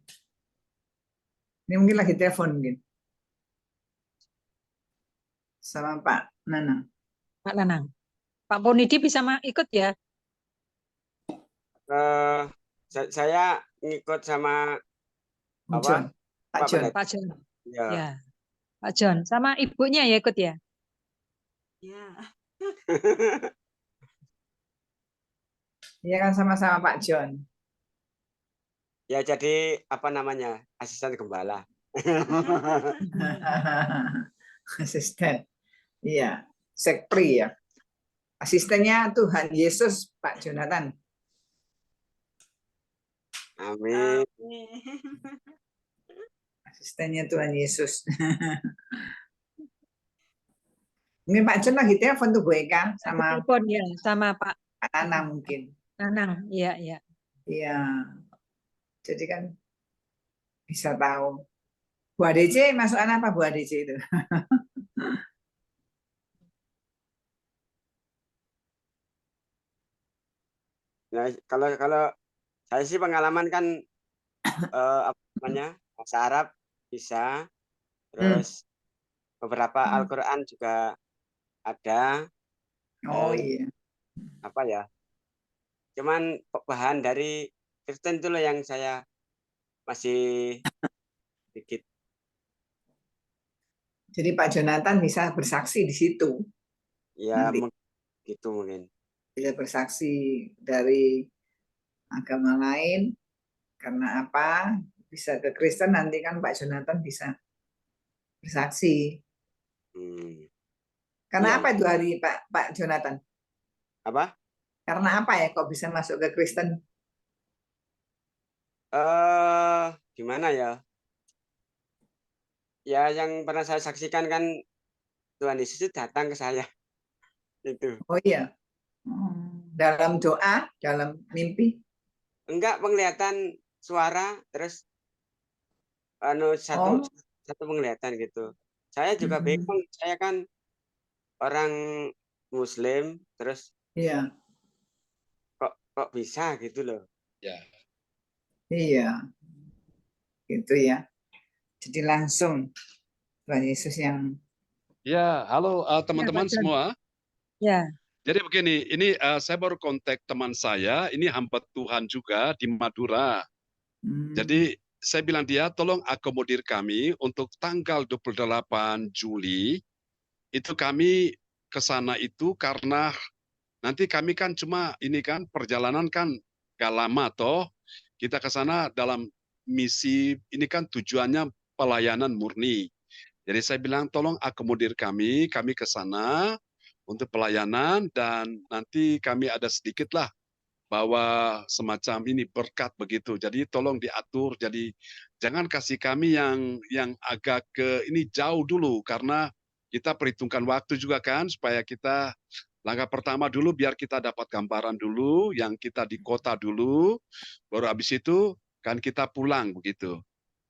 Ini mungkin lagi telepon mungkin. Sama Pak Nanang. Pak Nanang. Pak Ponidi bisa ikut ya? Saya ngikut sama John. Pak John. Pak John. Ya. Ya. Pak John sama ibunya ya ikut ya? Ya. Iya kan sama-sama Pak John. Ya jadi apa namanya? Asisten gembala. Asisten. Iya, sekpri ya. Asistennya Tuhan Yesus Pak Jonathan. Amin. Asistennya Tuhan Yesus. Mungkin Pak John lagi telepon tuh Bu Eka sama telepon ya, sama Pak Nanang mungkin. Nanang, iya, iya. Iya. Jadi kan bisa tahu. Bu ADC masukan apa Bu ADC itu? Nah, kalau saya sih pengalaman kan apa namanya? Bahasa Arab bisa, terus beberapa Al-Qur'an juga ada. Oh iya. Apa ya? Cuman bahan dari Kristen itu loh yang saya masih sedikit. Jadi Pak Jonathan bisa bersaksi di situ. Ya Nanti. gitu mungkin. Bisa bersaksi dari agama lain karena apa? Bisa ke Kristen nanti kan Pak Jonathan bisa bersaksi. Karena Ya. apa itu hari Pak Jonathan? Apa? Karena apa ya kok bisa masuk ke Kristen? Gimana ya? Ya yang pernah saya saksikan kan Tuhan Yesus itu datang ke saya. Itu. Oh iya. Dalam doa, dalam mimpi? Enggak, penglihatan suara terus satu penglihatan gitu. Saya juga bingung, saya kan orang Muslim terus iya. Kok bisa gitu loh. Ya. Iya. Gitu ya. Jadi langsung Tuhan Yesus yang Ya, halo teman-teman semua. Ya. Jadi begini, ini saya baru kontak teman saya, ini hamba Tuhan juga di Madura. Jadi saya bilang dia, tolong akomodir kami untuk tanggal 28 Juli, itu kami ke sana itu karena nanti kami kan cuma ini kan perjalanan kan gak lama toh, kita ke sana dalam misi, ini kan tujuannya pelayanan murni. Jadi saya bilang tolong akomodir kami ke sana untuk pelayanan dan nanti kami ada sedikit lah bahwa semacam ini berkat begitu. Jadi tolong diatur. Jadi jangan kasih kami yang agak ke ini jauh dulu karena kita perhitungkan waktu juga kan supaya kita langkah pertama dulu biar kita dapat gambaran dulu yang kita di kota dulu baru habis itu kan kita pulang begitu.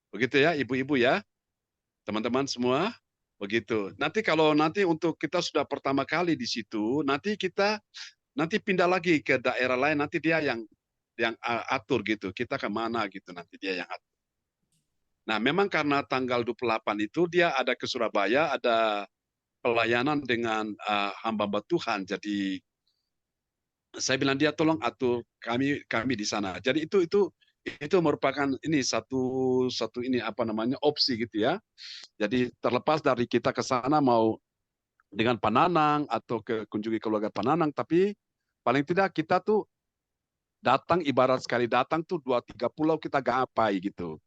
Begitu ya ibu-ibu ya. Teman-teman semua begitu. Nanti kalau nanti untuk kita sudah pertama kali di situ, nanti kita pindah lagi ke daerah lain, nanti dia yang atur gitu. Kita kemana gitu nanti dia yang atur. Nah, memang karena tanggal 28 itu dia ada ke Surabaya, ada pelayanan dengan hamba-hamba Tuhan. Jadi saya bilang dia tolong atur kami di sana. Jadi itu merupakan ini satu ini apa namanya opsi gitu ya. Jadi terlepas dari kita ke sana mau dengan Pananang atau ke kunjungi keluarga Pananang, tapi paling tidak kita tuh datang ibarat sekali datang tuh 2-3 pulau kita gapai gitu.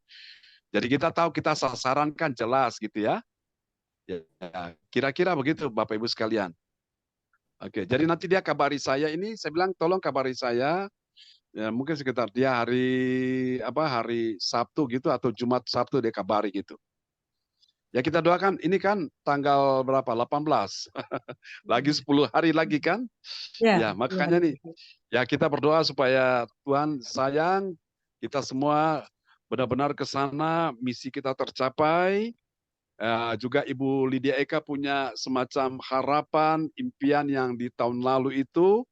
Jadi kita tahu kita sasaran kan jelas gitu ya. Ya, kira-kira begitu Bapak Ibu sekalian. Oke, jadi nanti dia kabari saya ini, saya bilang tolong kabari saya, ya mungkin sekitar dia hari Sabtu gitu atau Jumat Sabtu dia kabari gitu. Ya kita doakan, ini kan tanggal berapa? 18. Lagi 10 hari lagi kan? Ya, makanya nih, ya kita berdoa supaya Tuhan sayang kita semua benar-benar ke sana, misi kita tercapai. Juga Ibu Lydia Eka punya semacam harapan, impian yang di tahun lalu itu,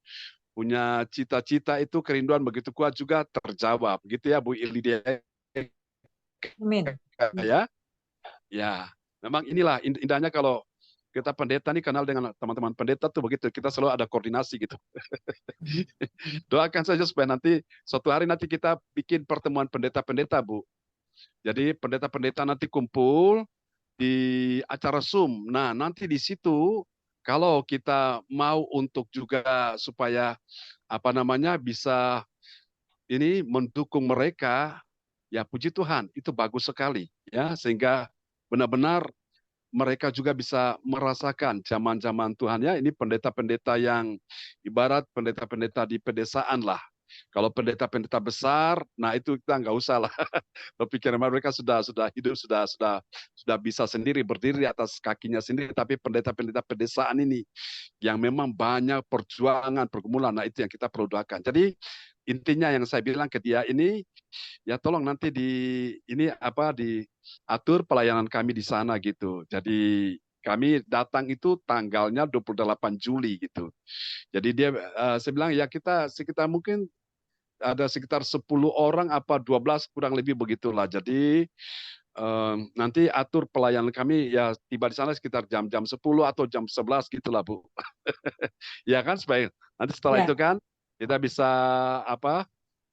punya cita-cita itu, kerinduan begitu kuat juga terjawab. Gitu ya Bu Lydia Eka Amin. ya. Ya, memang inilah indahnya kalau kita pendeta nih kenal dengan teman-teman pendeta tuh begitu, kita selalu ada koordinasi gitu. Doakan saja supaya nanti suatu hari nanti kita bikin pertemuan pendeta-pendeta Bu. Jadi pendeta-pendeta nanti kumpul di acara Zoom. Nah, nanti di situ kalau kita mau untuk juga supaya bisa ini mendukung mereka, ya puji Tuhan, itu bagus sekali ya, sehingga benar-benar mereka juga bisa merasakan zaman-zaman Tuhan ya. Ini pendeta-pendeta yang ibarat pendeta-pendeta di pedesaan lah. Kalau pendeta-pendeta besar, nah itu kita nggak usah lah. Pikiran mereka sudah hidup, sudah bisa sendiri berdiri di atas kakinya sendiri. Tapi pendeta-pendeta pedesaan ini yang memang banyak perjuangan, pergumulan, nah itu yang kita perlu doakan. Jadi intinya yang saya bilang ke dia ini, ya tolong nanti diatur pelayanan kami di sana gitu. Jadi kami datang itu tanggalnya 28 Juli gitu. Jadi saya bilang ya kita sekitar mungkin ada sekitar 10 orang apa 12 kurang lebih begitulah. Jadi nanti atur pelayanan kami ya tiba di sana sekitar jam-jam 10 atau jam 11 gitulah Bu. Ya kan supaya nanti setelah itu kan kita bisa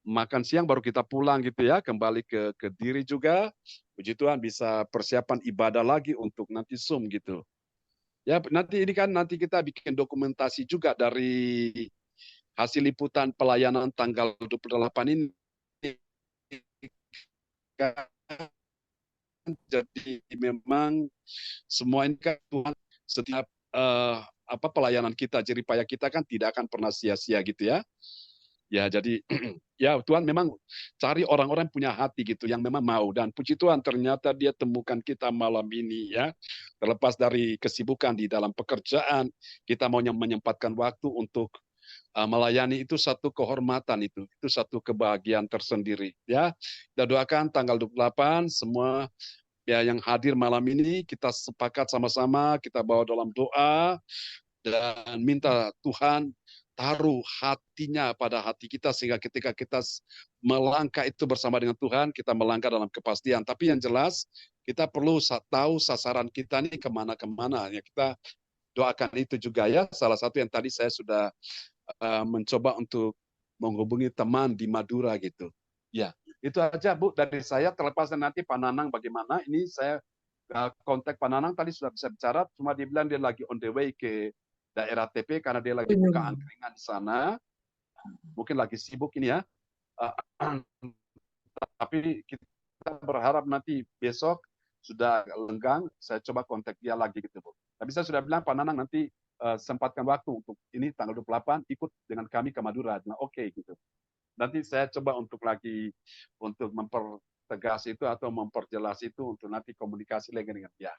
makan siang baru kita pulang gitu ya, kembali ke Kediri juga. Puji Tuhan bisa persiapan ibadah lagi untuk nanti Zoom gitu. Ya nanti ini kan nanti kita bikin dokumentasi juga dari hasil liputan pelayanan tanggal 28 ini. Jadi memang semua ini kan Tuhan setiap pelayanan kita, jeripaya kita kan tidak akan pernah sia-sia gitu ya. Ya jadi ya Tuhan memang cari orang-orang punya hati gitu yang memang mau, dan puji Tuhan ternyata dia temukan kita malam ini ya. Terlepas dari kesibukan di dalam pekerjaan, kita mau menyempatkan waktu untuk melayani itu satu kehormatan, itu satu kebahagiaan tersendiri ya. Kita doakan tanggal 28 semua ya yang hadir malam ini kita sepakat sama-sama, kita bawa dalam doa dan minta Tuhan taruh hatinya pada hati kita sehingga ketika kita melangkah itu bersama dengan Tuhan, kita melangkah dalam kepastian. Tapi yang jelas kita perlu tahu sasaran kita nih kemana-kemana. Ya kita doakan itu juga ya. Salah satu yang tadi saya sudah mencoba untuk menghubungi teman di Madura gitu. Ya, itu aja Bu dari saya. Terlepas nanti Pak Nanang bagaimana. Ini saya kontak Pak Nanang tadi sudah bisa bicara, cuma dia bilang dia lagi on the way ke daerah TP karena dia lagi buka angkringan di sana. Mungkin lagi sibuk ini ya. Tapi kita berharap nanti besok sudah lenggang, saya coba kontak dia lagi gitu Bu. Tapi saya sudah bilang Pak Nanang nanti sempatkan waktu untuk ini tanggal 28 ikut dengan kami ke Madura. Nah, oke gitu. Nanti saya coba untuk mempertegas itu atau memperjelas itu untuk nanti komunikasi lagi dengan dia.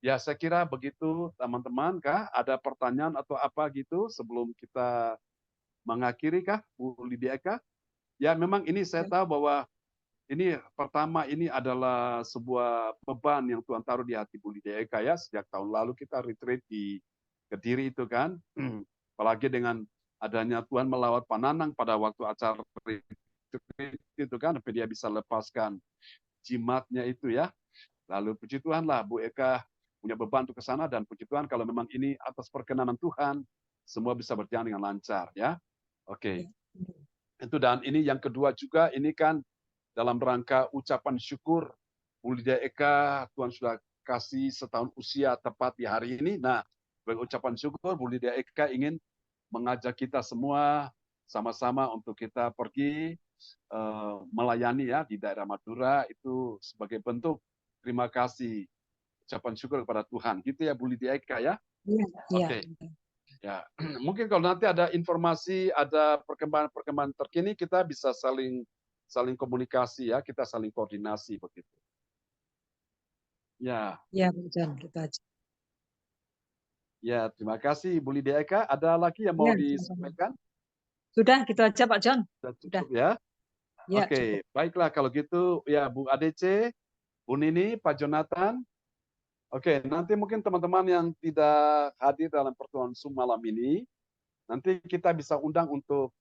Ya, saya kira begitu teman-teman kah? Ada pertanyaan atau apa gitu sebelum kita mengakhiri kah, Bu Lydia Eka? Ya, memang ini saya tahu bahwa ini pertama ini adalah sebuah beban yang Tuhan taruh di hati Bu Lydia Eka ya. Sejak tahun lalu kita retreat di Kediri itu kan. Apalagi dengan adanya Tuhan melawat Pak Nanang pada waktu acara retreat itu kan, sampai dia bisa lepaskan jimatnya itu ya. Lalu puji Tuhan lah Bu Eka punya beban untuk ke sana, dan puji Tuhan kalau memang ini atas perkenanan Tuhan, semua bisa berjalan dengan lancar ya. Oke. Itu, dan ini yang kedua juga, ini kan dalam rangka ucapan syukur Bu Lydia Eka, Tuhan sudah kasih setahun usia tepat di hari ini. Nah, sebagai ucapan syukur, Bu Lydia Eka ingin mengajak kita semua sama-sama untuk kita pergi melayani ya di daerah Madura itu sebagai bentuk terima kasih, ucapan syukur kepada Tuhan. Gitu ya Bu Lydia Eka ya. Iya, iya. Oke. Ya, mungkin kalau nanti ada informasi, ada perkembangan terkini, kita bisa saling komunikasi ya, kita saling koordinasi begitu. Ya. Ya, Pak John, gitu aja. Ya, terima kasih Bu Lydia Eka. Ada lagi yang mau Ya, disampaikan? sudah, gitu aja Pak John. Sudah cukup ya. Ya, Oke, cukup. baiklah kalau gitu ya Bu ADC, Bu Nini, Pak Jonathan. Oke, nanti mungkin teman-teman yang tidak hadir dalam pertemuan Zoom malam ini, nanti kita bisa undang untuk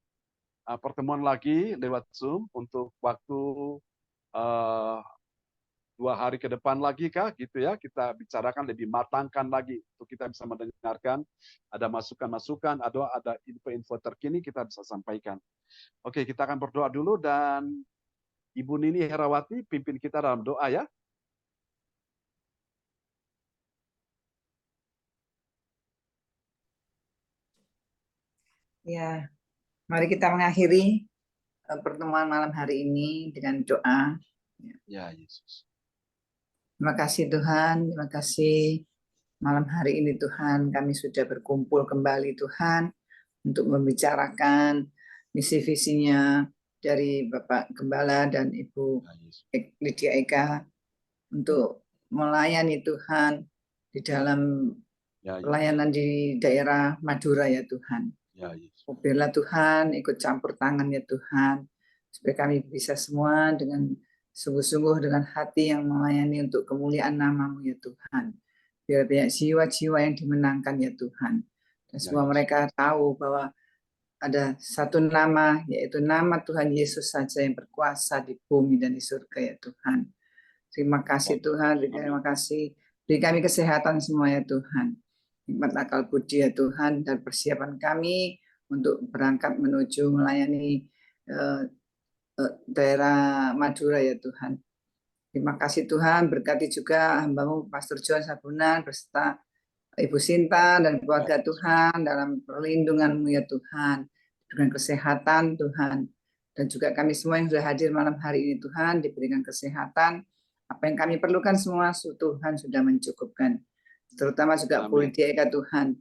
pertemuan lagi lewat Zoom untuk waktu 2 hari ke depan lagi kah gitu ya, kita bicarakan lebih matangkan lagi untuk kita bisa mendengarkan, ada masukan-masukan, ada info-info terkini kita bisa sampaikan. Oke, kita akan berdoa dulu dan Ibu Nini Herawati pimpin kita dalam doa ya. Ya, mari kita mengakhiri pertemuan malam hari ini dengan doa. Ya, Yesus. Terima kasih Tuhan, terima kasih malam hari ini Tuhan, kami sudah berkumpul kembali Tuhan untuk membicarakan misi-visinya dari Bapak Gembala dan Ibu Lydia Eka untuk melayani Tuhan di dalam pelayanan di daerah Madura ya Tuhan. Biarlah Tuhan ikut campur tangan ya Tuhan, supaya kami bisa semua dengan sungguh-sungguh dengan hati yang melayani untuk kemuliaan nama-Mu ya Tuhan. Biar banyak jiwa-jiwa yang dimenangkan ya Tuhan. Dan semua mereka tahu bahwa ada satu nama, yaitu nama Tuhan Yesus saja yang berkuasa di bumi dan di surga ya Tuhan. Terima kasih Tuhan, terima kasih. Beri kami kesehatan semua ya Tuhan. Hikmat akal budi ya Tuhan, dan persiapan kami untuk berangkat menuju melayani daerah Madura ya Tuhan. Terima kasih Tuhan, berkati juga hamba-Mu Pastor John Sabunan beserta Ibu Sinta dan keluarga Tuhan dalam perlindungan-Mu ya Tuhan, dengan kesehatan Tuhan, dan juga kami semua yang sudah hadir malam hari ini Tuhan diberikan kesehatan, apa yang kami perlukan semua Tuhan sudah mencukupkan, terutama juga Bu Lydia Eka Tuhan.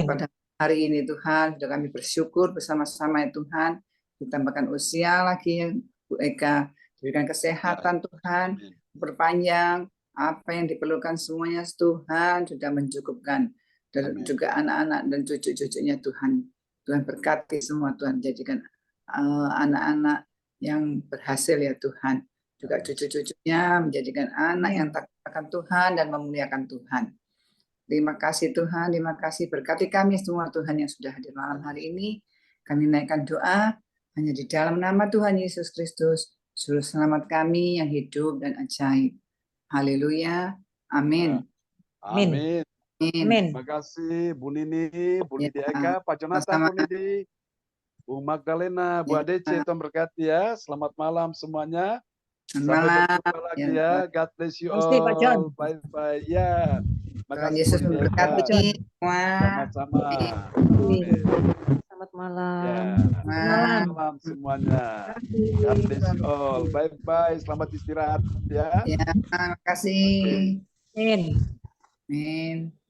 Pada hari ini Tuhan sudah kami bersyukur bersama-sama ya Tuhan, ditambahkan usia lagi Bu Eka, diberikan kesehatan Tuhan, berpanjang, apa yang diperlukan semuanya Tuhan sudah mencukupkan, dan juga anak-anak dan cucu-cucunya Tuhan. Tuhan berkati semua Tuhan, jadikan anak-anak yang berhasil ya Tuhan, juga cucu-cucunya menjadikan anak yang takut akan Tuhan dan memuliakan Tuhan. Terima kasih Tuhan, terima kasih, berkati kami semua Tuhan yang sudah hadir malam hari ini. Kami naikkan doa hanya di dalam nama Tuhan Yesus Kristus, Juru Selamat kami yang hidup dan ajaib. Haleluya. Amin. Amin. Terima kasih Bu Nini, Bu Lydia Eka, Pak Jonathan, Bu Nini, Bu Magdalena, Bu ADC, Tuhan berkati ya. Selamat malam semuanya. Sampai berjumpa lagi ya. God bless you all. Bye-bye. Ya. Tuhan Yesus memberkati semua. Sama-sama. Selamat malam. Ya. Selamat malam semuanya. God bless you all. Bye-bye. Selamat istirahat ya. Ya, terima kasih. Amin. Amin.